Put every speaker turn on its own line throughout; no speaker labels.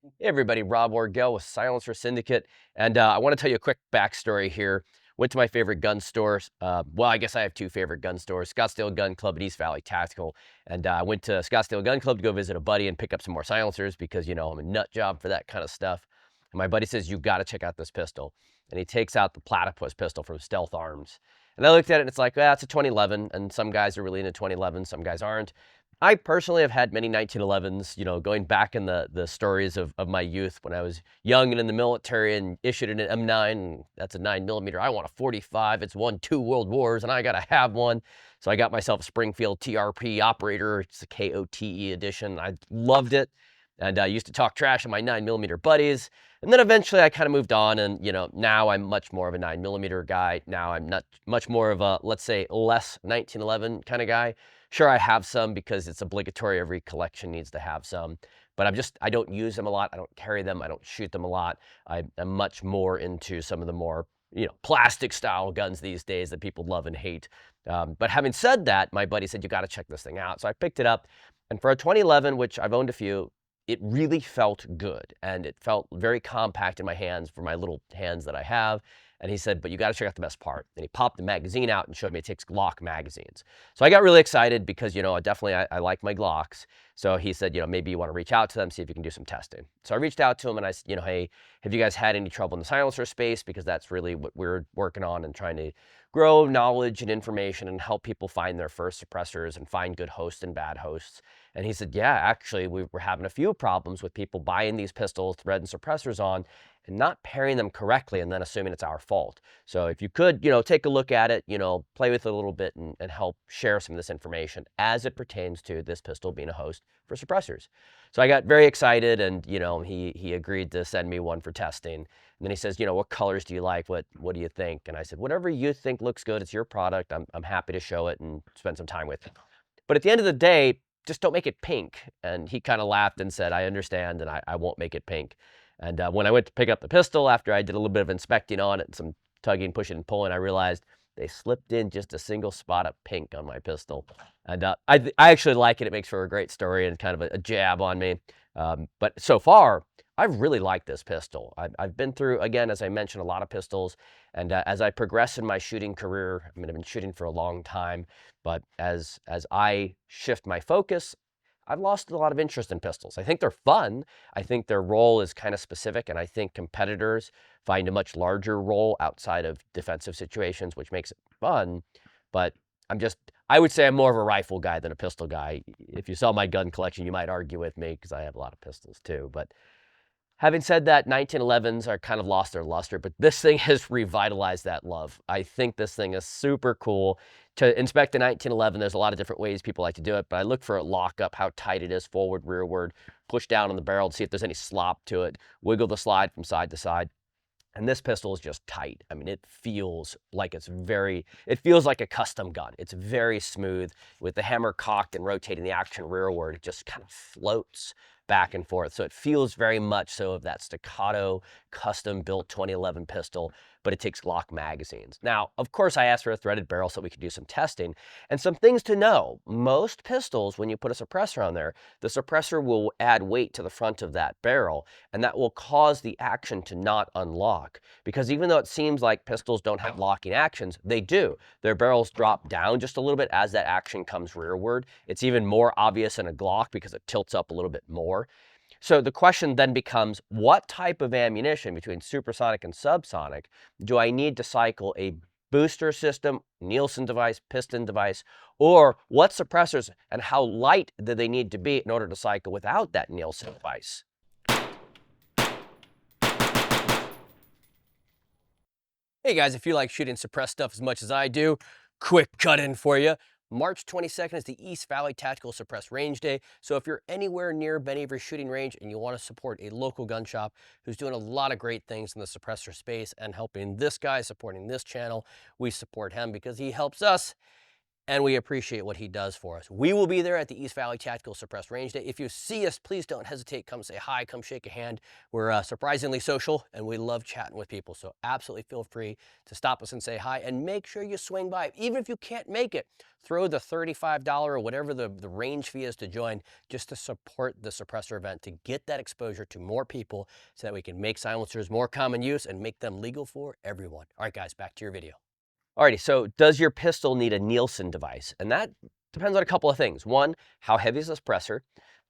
Hey everybody, Rob Orgel with Silencer Syndicate, and I want to tell you a quick backstory here. Went to my favorite gun stores. Well, I guess I have two favorite gun stores, Scottsdale Gun Club and East Valley Tactical. And I went to Scottsdale Gun Club to go visit a buddy and pick up some more silencers because, you know, I'm a nut job for that kind of stuff. And my buddy says, you got to check out this pistol. And he takes out the Platypus pistol from Stealth Arms. And I looked at it and it's like, it's a 2011. And some guys are really into 2011, some guys aren't. I personally have had many 1911s, you know, going back in the stories of my youth when I was young and in the military and issued an M9, and that's a 9mm. I want a 45. It's won 2 world wars, and I got to have one. So I got myself a Springfield TRP operator. It's a KOTE edition. I loved it. And I used to talk trash to my 9mm buddies. And then eventually I kind of moved on, and, you know, now I'm much more of a 9mm guy. Now I'm not much more of a, let's say, less 1911 kind of guy. Sure, I have some because it's obligatory. Every collection needs to have some, but I don't use them a lot. I don't carry them. I don't shoot them a lot. I'm much more into some of the more, you know, plastic style guns these days that people love and hate. But having said that, my buddy said, you got to check this thing out. So I picked it up, and for a 2011, which I've owned a few, it really felt good, and it felt very compact in my hands for my little hands that I have. And he said, but you got to check out the best part. And he popped the magazine out and showed me it takes Glock magazines. So I got really excited because, you know, I like my Glocks. So he said, you know, maybe you want to reach out to them, see if you can do some testing. So I reached out to him and I said, you know, hey, have you guys had any trouble in the silencer space? Because that's really what we're working on and trying to grow knowledge and information and help people find their first suppressors and find good hosts and bad hosts. And he said, yeah, actually, we're having a few problems with people buying these pistols, thread and suppressors on, and not pairing them correctly and then assuming it's our fault. So if you could, you know, take a look at it, you know, play with it a little bit and help share some of this information as it pertains to this pistol being a host for suppressors. So I got very excited, and, you know, he agreed to send me one for testing. And then he says, you know, what colors do you like? What do you think? And I said, whatever you think looks good, it's your product. I'm happy to show it and spend some time with it. But at the end of the day, just don't make it pink. And he kind of laughed and said, I understand, and I won't make it pink. And when I went to pick up the pistol, after I did a little bit of inspecting on it and some tugging, pushing, and pulling, I realized they slipped in just a single spot of pink on my pistol. And I actually like it. It makes for a great story and kind of a jab on me. But so far, I really like this pistol. I've been through, again, as I mentioned, a lot of pistols. And as I progress in my shooting career, I mean, I've been shooting for a long time, but as I shift my focus, I've lost a lot of interest in pistols. I think they're fun. I think their role is kind of specific, and I think competitors find a much larger role outside of defensive situations, which makes it fun. But I would say I'm more of a rifle guy than a pistol guy. If you saw my gun collection, you might argue with me because I have a lot of pistols too. But having said that, 1911s are kind of lost their luster, but this thing has revitalized that love. I think this thing is super cool. To inspect a 1911, there's a lot of different ways people like to do it, but I look for a lockup, how tight it is, forward, rearward, push down on the barrel to see if there's any slop to it, wiggle the slide from side to side. And this pistol is just tight. I mean, it feels like it feels like a custom gun. It's very smooth. With the hammer cocked and rotating the action rearward, it just kind of floats back and forth. So it feels very much so of that staccato, custom-built 2011 pistol, but it takes Glock magazines. Now, of course, I asked for a threaded barrel so we could do some testing. And some things to know. Most pistols, when you put a suppressor on there, the suppressor will add weight to the front of that barrel, and that will cause the action to not unlock. Because even though it seems like pistols don't have locking actions, they do. Their barrels drop down just a little bit as that action comes rearward. It's even more obvious in a Glock because it tilts up a little bit more. So the question then becomes, what type of ammunition between supersonic and subsonic do I need to cycle a booster system, Nielsen device, piston device, or what suppressors and how light do they need to be in order to cycle without that Nielsen device? Hey guys, if you like shooting suppressed stuff as much as I do, quick cut in for you. March 22nd is the East Valley Tactical Suppress Range Day, so if you're anywhere near any of your shooting range and you want to support a local gun shop who's doing a lot of great things in the suppressor space and helping this guy, supporting this channel, we support him because he helps us. and we appreciate what he does for us. We will be there at the East Valley Tactical Suppressed Range Day. If you see us, please don't hesitate. Come say hi, come shake a hand. We're surprisingly social, and we love chatting with people, so absolutely feel free to stop us and say hi, and make sure you swing by. Even if you can't make it, throw the $35 or whatever the range fee is to join, just to support the suppressor event, to get that exposure to more people so that we can make silencers more common use and make them legal for everyone. All right, guys, back to your video. Alrighty, so does your pistol need a Nielsen device? And that depends on a couple of things. One, how heavy is the suppressor?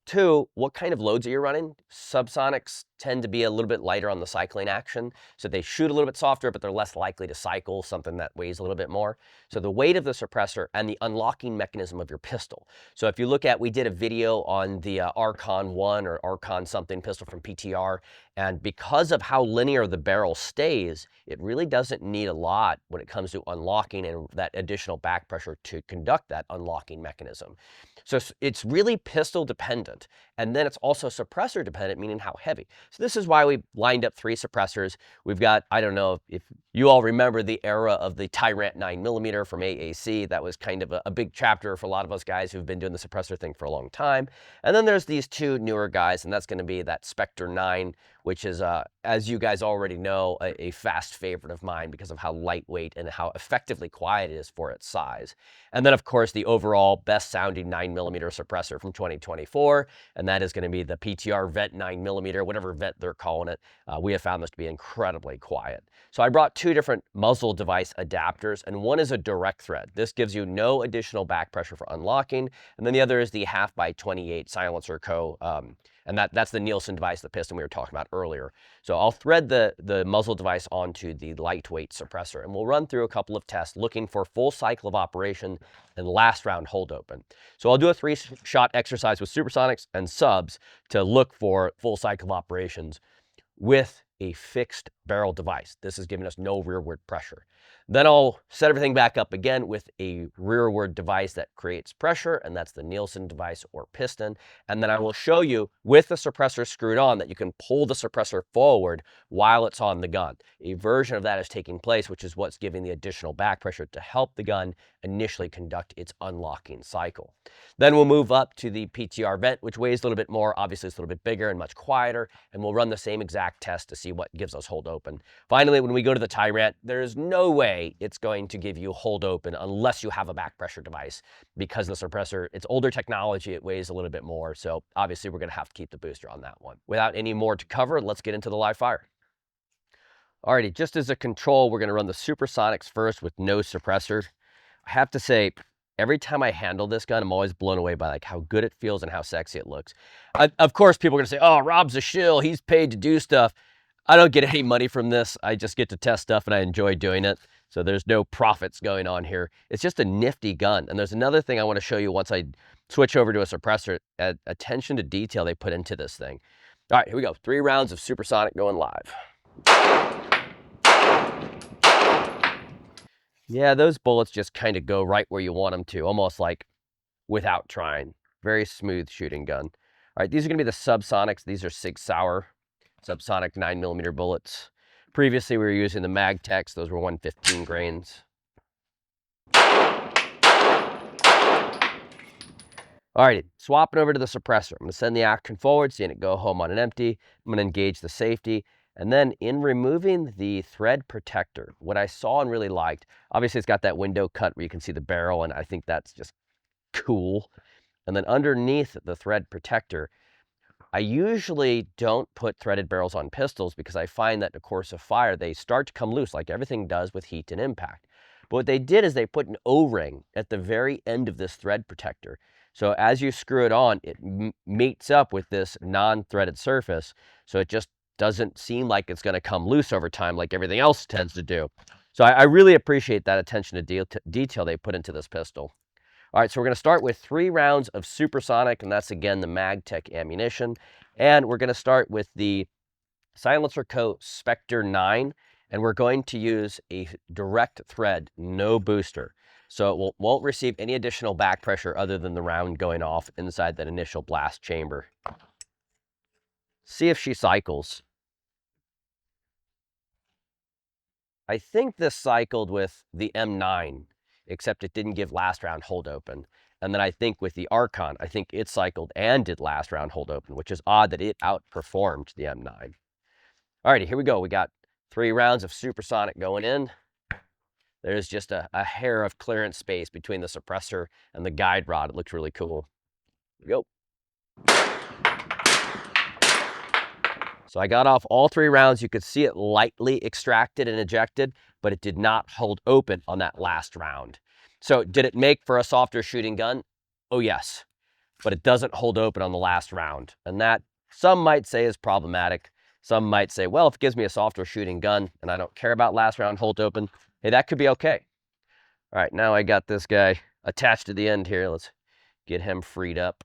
Two, what kind of loads are you running? Subsonics tend to be a little bit lighter on the cycling action, so they shoot a little bit softer, but they're less likely to cycle something that weighs a little bit more. So the weight of the suppressor and the unlocking mechanism of your pistol. So if you look at, we did a video on the Archon 1 or Archon something pistol from PTR, and because of how linear the barrel stays, it really doesn't need a lot when it comes to unlocking and that additional back pressure to conduct that unlocking mechanism. So it's really pistol dependent, and then it's also suppressor dependent, meaning how heavy. So this is why we lined up 3 suppressors. We've got, I don't know if you all remember the era of the Ti-Rant 9mm from AAC. That was kind of a big chapter for a lot of us guys who've been doing the suppressor thing for a long time. And then there's these 2 newer guys, and that's going to be that Spectre 9, which is, as you guys already know, a fast favorite of mine because of how lightweight and how effectively quiet it is for its size. And then, of course, the overall best-sounding 9mm suppressor from 2024, and that is going to be the PTR Vent 9mm, whatever vent they're calling it. We have found this to be incredibly quiet. So I brought 2 different muzzle device adapters, and one is a direct thread. This gives you no additional back pressure for unlocking, and then the other is the 1/2x28 SilencerCo, and that's the Nielsen device, the piston we were talking about earlier. So I'll thread the muzzle device onto the lightweight suppressor, and we'll run through a couple of tests looking for full cycle of operation and last round hold open. So I'll do a 3-shot exercise with supersonics and subs to look for full cycle of operations with a fixed barrel device. This is giving us no rearward pressure. Then I'll set everything back up again with a rearward device that creates pressure, and that's the Nielsen device or piston. And then I will show you with the suppressor screwed on that you can pull the suppressor forward while it's on the gun. A version of that is taking place, which is what's giving the additional back pressure to help the gun initially conduct its unlocking cycle. Then we'll move up to the PTR Vent, which weighs a little bit more. Obviously, it's a little bit bigger and much quieter, and we'll run the same exact test to see what gives us hold open. Finally, when we go to the Ti-Rant, there is no way it's going to give you hold open unless you have a back pressure device, because the suppressor, it's older technology, it weighs a little bit more. So obviously we're going to have to keep the booster on that one. Without any more to cover, let's get into the live fire. Alrighty, just as a control, we're going to run the supersonics first with no suppressor. I have to say, every time I handle this gun, I'm always blown away by like how good it feels and how sexy it looks. Of course, people are going to say, oh, Rob's a shill, he's paid to do stuff. I don't get any money from this. I just get to test stuff and I enjoy doing it. So there's no profits going on here. It's just a nifty gun. And there's another thing I want to show you once I switch over to a suppressor, attention to detail they put into this thing. All right, here we go. 3 rounds of supersonic going live. Yeah, those bullets just kind of go right where you want them to, almost like without trying. Very smooth shooting gun. All right, these are going to be the subsonics. These are Sig Sauer subsonic 9mm bullets. Previously, we were using the Magtex. Those were 115 grains. All right, swapping over to the suppressor. I'm going to send the action forward, seeing it go home on an empty. I'm going to engage the safety. And then in removing the thread protector, what I saw and really liked, obviously it's got that window cut where you can see the barrel, and I think that's just cool. And then underneath the thread protector, I usually don't put threaded barrels on pistols because I find that in the course of fire, they start to come loose like everything does with heat and impact. But what they did is they put an O-ring at the very end of this thread protector. So as you screw it on, it meets up with this non-threaded surface. So it just doesn't seem like it's going to come loose over time like everything else tends to do. So I really appreciate that attention to detail they put into this pistol. All right, so we're going to start with 3 rounds of supersonic, and that's again the Magtech ammunition. And we're going to start with the SilencerCo Spectre 9, and we're going to use a direct thread, no booster. So it won't receive any additional back pressure other than the round going off inside that initial blast chamber. See if she cycles. I think this cycled with the M9. except it didn't give last round hold open. And then I think with the Archon, I think it cycled and did last round hold open, which is odd that it outperformed the M9. Alrighty, here we go. We got 3 rounds of supersonic going in. There's just a hair of clearance space between the suppressor and the guide rod. It looks really cool. Here we go. So I got off all 3 rounds. You could see it lightly extracted and ejected, but it did not hold open on that last round. So did it make for a softer shooting gun? Oh yes, but it doesn't hold open on the last round. And that some might say is problematic. Some might say, well, if it gives me a softer shooting gun and I don't care about last round hold open, hey, that could be okay. All right, now I got this guy attached to the end here. Let's get him freed up.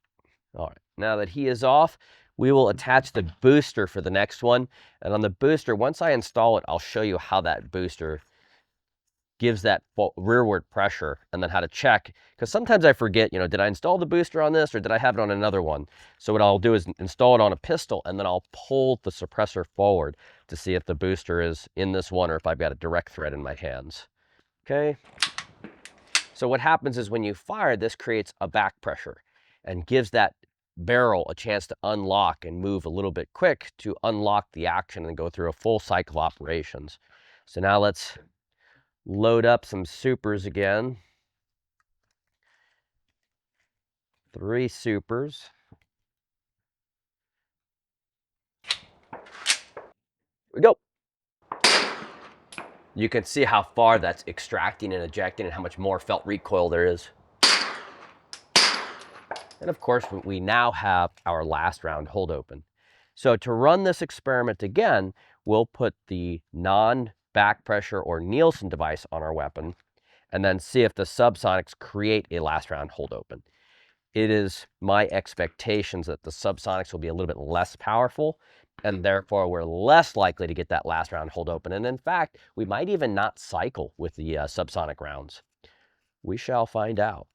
All right, now that he is off, we will attach the booster for the next one. And on the booster, once I install it, I'll show you how that booster gives that rearward pressure and then how to check. Because sometimes I forget, did I install the booster on this or did I have it on another one? So what I'll do is install it on a pistol and then I'll pull the suppressor forward to see if the booster is in this one or if I've got a direct thread in my hands. Okay. So what happens is when you fire, this creates a back pressure and gives that barrel a chance to unlock and move a little bit quick to unlock the action and go through a full cycle of operations. So now let's load up some supers again. 3 supers. Here we go. You can see how far that's extracting and ejecting and how much more felt recoil there is. And of course, we now have our last round hold open. So to run this experiment again, we'll put the non-back pressure or Nielsen device on our weapon and then see if the subsonics create a last round hold open. It is my expectations that the subsonics will be a little bit less powerful and therefore we're less likely to get that last round hold open. And in fact, we might even not cycle with the subsonic rounds. We shall find out.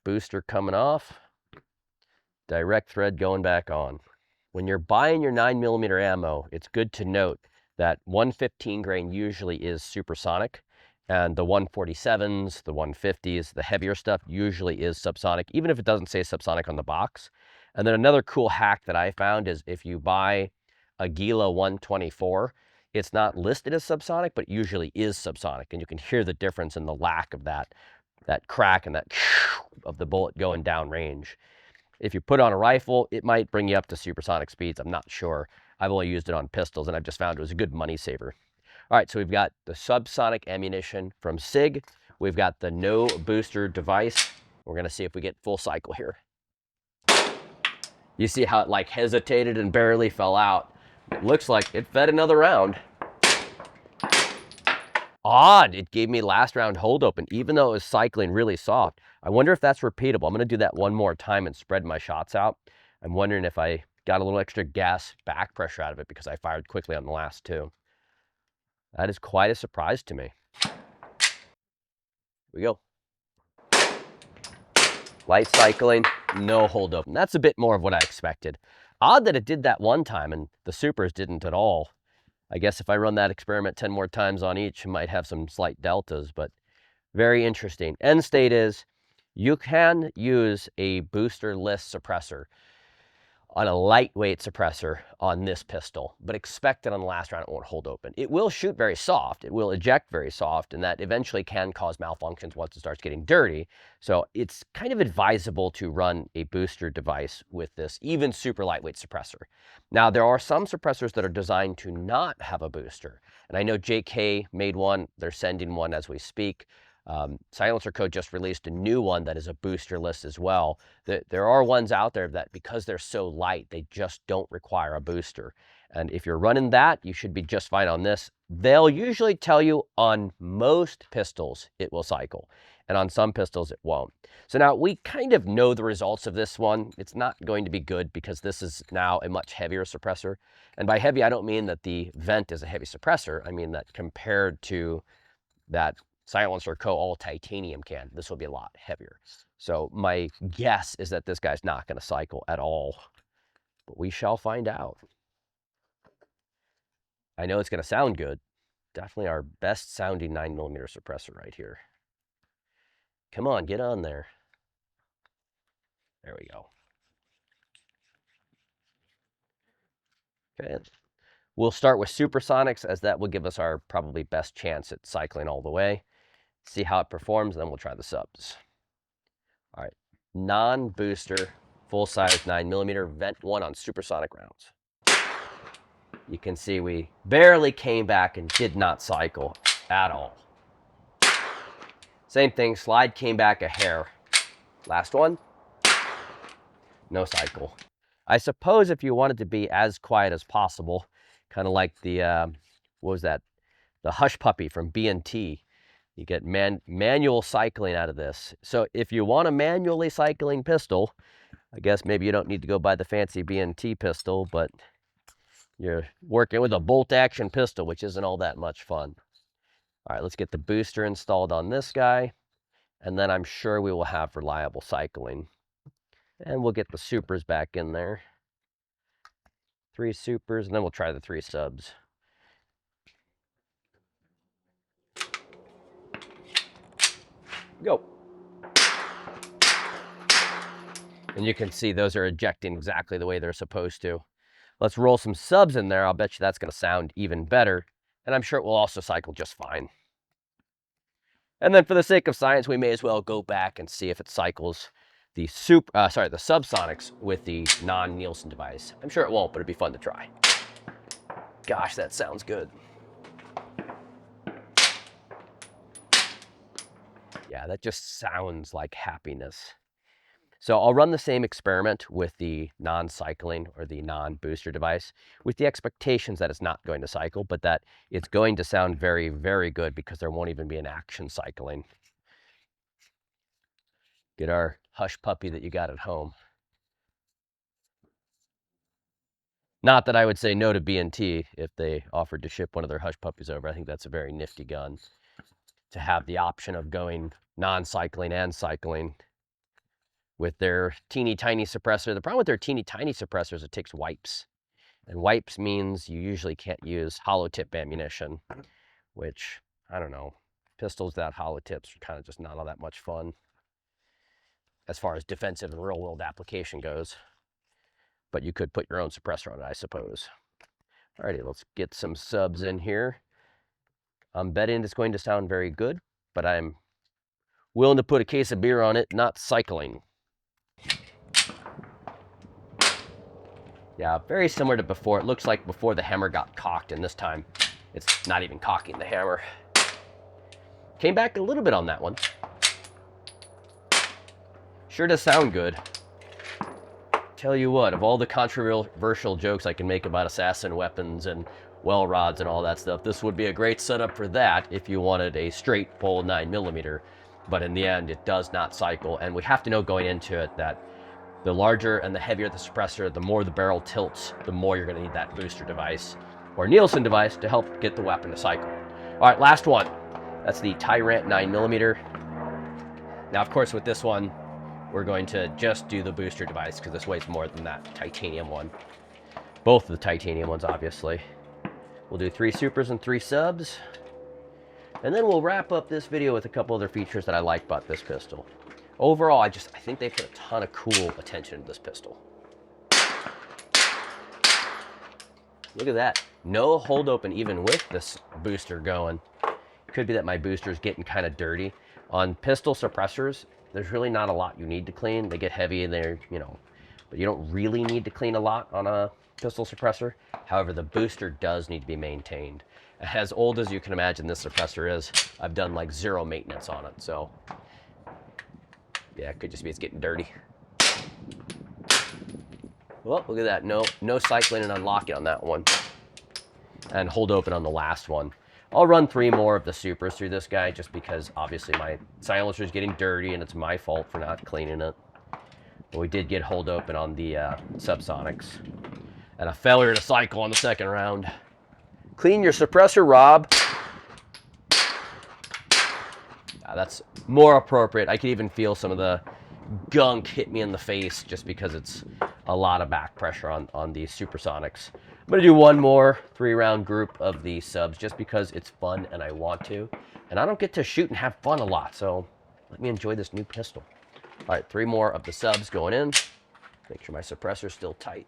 Booster coming off. Direct thread going back on. When you're buying your 9mm ammo, it's good to note that 115 grain usually is supersonic, and the 147s, the 150s, the heavier stuff usually is subsonic, even if it doesn't say subsonic on the box. And then another cool hack that I found is if you buy a Gila 124, it's not listed as subsonic, but usually is subsonic, and you can hear the difference in the lack of that crack and that of the bullet going down range. If you put on a rifle, it might bring you up to supersonic speeds. I'm not sure. I've only used it on pistols, and I've just found it was a good money saver. All right, so we've got the subsonic ammunition from SIG. We've got the no booster device. We're going to see if we get full cycle here. You see how it like hesitated and barely fell out. It looks like it fed another round. Odd, it gave me last round hold open, even though it was cycling really soft. I wonder if that's repeatable. I'm going to do that one more time and spread my shots out. I'm wondering if I got a little extra gas back pressure out of it because I fired quickly on the last 2. That is quite a surprise to me. Here we go. Light cycling, no hold open. That's a bit more of what I expected. Odd that it did that one time and the supers didn't at all. I guess if I run that experiment 10 more times on each, I might have some slight deltas, but very interesting. End state is you can use a boosterless suppressor on a lightweight suppressor on this pistol, but expect that on the last round it won't hold open. It will shoot very soft, it will eject very soft, and that eventually can cause malfunctions once it starts getting dirty. So it's kind of advisable to run a booster device with this, even super lightweight suppressor. Now, there are some suppressors that are designed to not have a booster, and I know JK made one, they're sending one as we speak. SilencerCo just released a new one that is a boosterless as well. There are ones out there that because they're so light, they just don't require a booster. And if you're running that, you should be just fine on this. They'll usually tell you on most pistols it will cycle, and on some pistols it won't. So now we kind of know the results of this one. It's not going to be good because this is now a much heavier suppressor. And by heavy, I don't mean that the Vent is a heavy suppressor. I mean that compared to that SilencerCo all titanium can, this will be a lot heavier. So my guess is that this guy's not going to cycle at all, but we shall find out. I know it's going to sound good. Definitely our best sounding 9mm suppressor right here. Come on, get on there. There we go. Okay. We'll start with supersonics, as that will give us our probably best chance at cycling all the way. See how it performs, and then we'll try the subs. All right, non-booster, full-size 9mm vent 1 on supersonic rounds. You can see we barely came back and did not cycle at all. Same thing, slide came back a hair. Last one, no cycle. I suppose if you wanted to be as quiet as possible, kind of like the, what was that? The Hush Puppy from B&T. You get manual cycling out of this. So if you want a manually cycling pistol, I guess maybe you don't need to go buy the fancy B&T pistol, but you're working with a bolt action pistol, which isn't all that much fun. All right, let's get the booster installed on this guy, and then I'm sure we will have reliable cycling. And we'll get the supers back in there. 3 supers, and then we'll try the 3 subs. Go. And you can see those are ejecting exactly the way they're supposed to. Let's roll some subs in there. I'll bet you that's going to sound even better. And I'm sure it will also cycle just fine. And then for the sake of science, we may as well go back and see if it cycles the subsonics with the non-Nielsen device. I'm sure it won't, but it'd be fun to try. Gosh, that sounds good. Yeah, that just sounds like happiness. So I'll run the same experiment with the non-cycling or the non-booster device with the expectations that it's not going to cycle, but that it's going to sound very, very good because there won't even be an action cycling. Get our Hush Puppy that you got at home. Not that I would say no to B&T if they offered to ship one of their Hush Puppies over. I think that's a very nifty gun to have the option of going non-cycling and cycling with their teeny tiny suppressor. The problem with their teeny tiny suppressor is it takes wipes. And wipes means you usually can't use hollow tip ammunition, which, I don't know, pistols without hollow tips are kind of just not all that much fun as far as defensive and real world application goes. But you could put your own suppressor on it, I suppose. Alrighty, let's get some subs in here. I'm betting it's going to sound very good, but I'm willing to put a case of beer on it, not cycling. Yeah, very similar to before. It looks like before the hammer got cocked, and this time it's not even cocking the hammer. Came back a little bit on that one. Sure does sound good. Tell you what, of all the controversial jokes I can make about assassin weapons and well rods and all that stuff, this would be a great setup for that if you wanted a straight pull 9mm. But in the end, it does not cycle, and we have to know going into it that the larger and the heavier the suppressor, the more the barrel tilts, the more you're going to need that booster device or Nielsen device to help get the weapon to cycle. All right, last one. That's the Ti-Rant 9mm. Now, of course, with this one, we're going to just do the booster device because this weighs more than that titanium one. Both of the titanium ones, obviously. We'll do 3 supers and 3 subs. And then we'll wrap up this video with a couple other features that I like about this pistol. Overall, I think they put a ton of cool attention into this pistol. Look at that. No hold open even with this booster going. Could be that my booster is getting kind of dirty. On pistol suppressors, there's really not a lot you need to clean. They get heavy and they're, but you don't really need to clean a lot on a pistol suppressor. However, the booster does need to be maintained. As old as you can imagine this suppressor is, I've done like 0 maintenance on it, so yeah, it could just be it's getting dirty. Well, look at that. No cycling and unlocking on that one. And hold open on the last one. I'll run 3 more of the supers through this guy just because obviously my silencer is getting dirty and it's my fault for not cleaning it. But we did get hold open on the subsonics. And a failure to cycle on the second round. Clean your suppressor, Rob. That's more appropriate. I could even feel some of the gunk hit me in the face just because it's a lot of back pressure on these supersonics. I'm going to do one more 3-round group of the subs just because it's fun and I want to. And I don't get to shoot and have fun a lot, so let me enjoy this new pistol. All right, 3 more of the subs going in. Make sure my suppressor's still tight.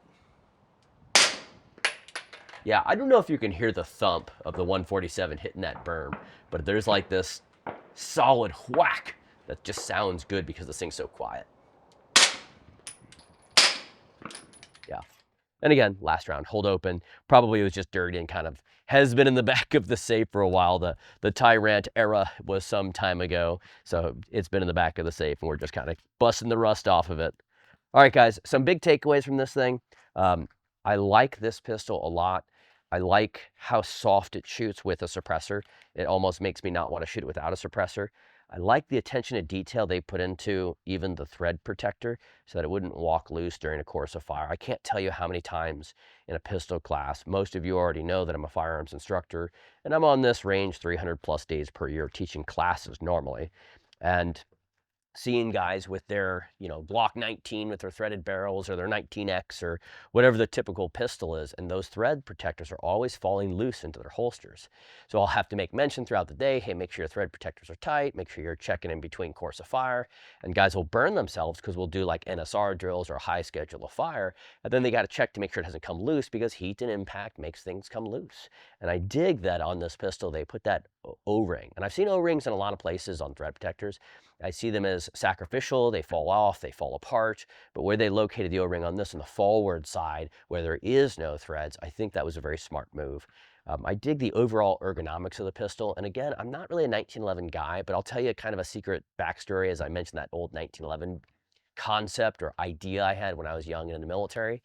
Yeah, I don't know if you can hear the thump of the 147 hitting that berm, but there's like this solid whack that just sounds good because this thing's so quiet. Yeah. And again, last round, hold open. Probably it was just dirty and kind of has been in the back of the safe for a while. The Ti-Rant era was some time ago, so it's been in the back of the safe, and we're just kind of busting the rust off of it. All right, guys, some big takeaways from this thing. I like this pistol a lot. I like how soft it shoots with a suppressor. It almost makes me not want to shoot it without a suppressor. I like the attention to detail they put into even the thread protector so that it wouldn't walk loose during a course of fire. I can't tell you how many times in a pistol class, most of you already know that I'm a firearms instructor, and I'm on this range 300 plus days per year teaching classes normally. And seeing guys with their, Glock 19 with their threaded barrels or their 19X or whatever the typical pistol is, and those thread protectors are always falling loose into their holsters. So I'll have to make mention throughout the day, hey, make sure your thread protectors are tight, make sure you're checking in between course of fire, and guys will burn themselves because we'll do like NSR drills or a high schedule of fire, and then they got to check to make sure it doesn't come loose because heat and impact makes things come loose. And I dig that on this pistol, they put that O-ring, and I've seen O-rings in a lot of places on thread protectors. I see them as sacrificial, they fall off, they fall apart, but where they located the O-ring on this on the forward side where there is no threads, I think that was a very smart move. I dig the overall ergonomics of the pistol, and again, I'm not really a 1911 guy, but I'll tell you kind of a secret backstory as I mentioned that old 1911 concept or idea I had when I was young and in the military.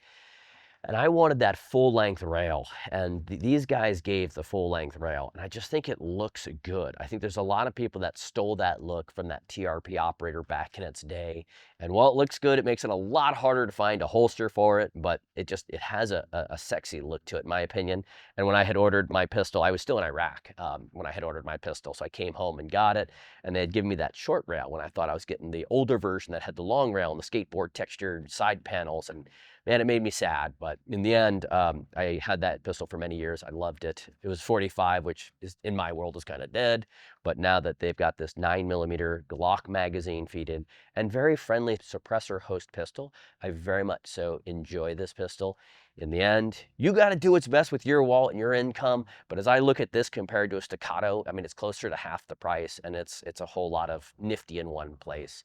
And I wanted that full-length rail, and these guys gave the full-length rail, and I just think it looks good. I think there's a lot of people that stole that look from that TRP operator back in its day, and while it looks good, it makes it a lot harder to find a holster for it, but it has a sexy look to it, in my opinion. And when I had ordered my pistol, I was still in Iraq when I had ordered my pistol, so I came home and got it, and they had given me that short rail when I thought I was getting the older version that had the long rail and the skateboard textured side panels, and man, it made me sad, but in the end, I had that pistol for many years. I loved it. It was 45, which is in my world is kind of dead, but now that they've got this 9mm Glock magazine feeded and very friendly suppressor host pistol, I very much so enjoy this pistol. In the end, you got to do what's best with your wallet and your income, but as I look at this compared to a Staccato, I mean, it's closer to half the price, and it's a whole lot of nifty in one place.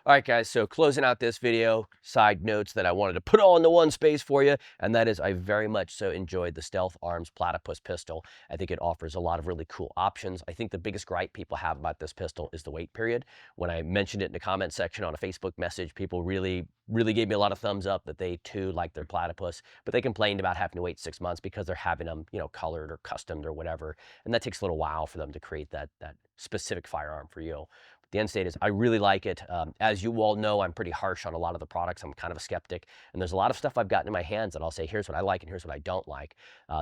All right, guys, so closing out this video, side notes that I wanted to put all into one space for you, and that is I very much so enjoyed the Stealth Arms Platypus pistol. I think it offers a lot of really cool options. I think the biggest gripe people have about this pistol is the wait period. When I mentioned it in the comment section on a Facebook message, people really gave me a lot of thumbs up that they too like their Platypus, but they complained about having to wait 6 months because they're having them, colored or customed or whatever, and that takes a little while for them to create that specific firearm for you. The end state is I really like it. As you all know, I'm pretty harsh on a lot of the products. I'm kind of a skeptic, and there's a lot of stuff I've gotten in my hands that I'll say, here's what I like and here's what I don't like.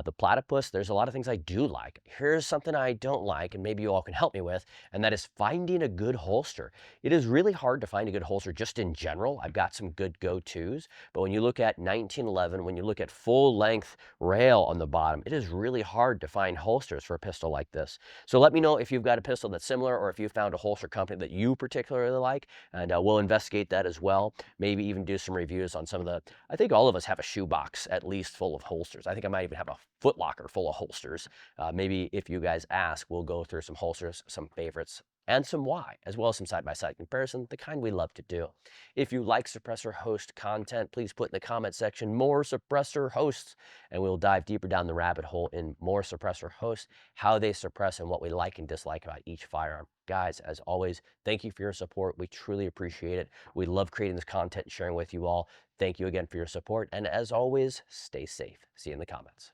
The Platypus, there's a lot of things I do like. Here's something I don't like, and maybe you all can help me with, and that is finding a good holster. It is really hard to find a good holster just in general. I've got some good go-tos, but when you look at 1911, when you look at full-length rail on the bottom, it is really hard to find holsters for a pistol like this. So let me know if you've got a pistol that's similar or if you found a holster company that you particularly like, and we'll investigate that as well. Maybe even do some reviews on some of the, I think all of us have a shoebox at least full of holsters. I think I might even have a foot locker full of holsters. Maybe if you guys ask, we'll go through some holsters, some favorites, and some why, as well as some side-by-side comparison, the kind we love to do. If you like suppressor host content, please put in the comment section more suppressor hosts, and we'll dive deeper down the rabbit hole in more suppressor hosts, how they suppress, and what we like and dislike about each firearm. Guys, as always, thank you for your support. We truly appreciate it. We love creating this content and sharing with you all. Thank you again for your support, and as always, stay safe. See you in the comments.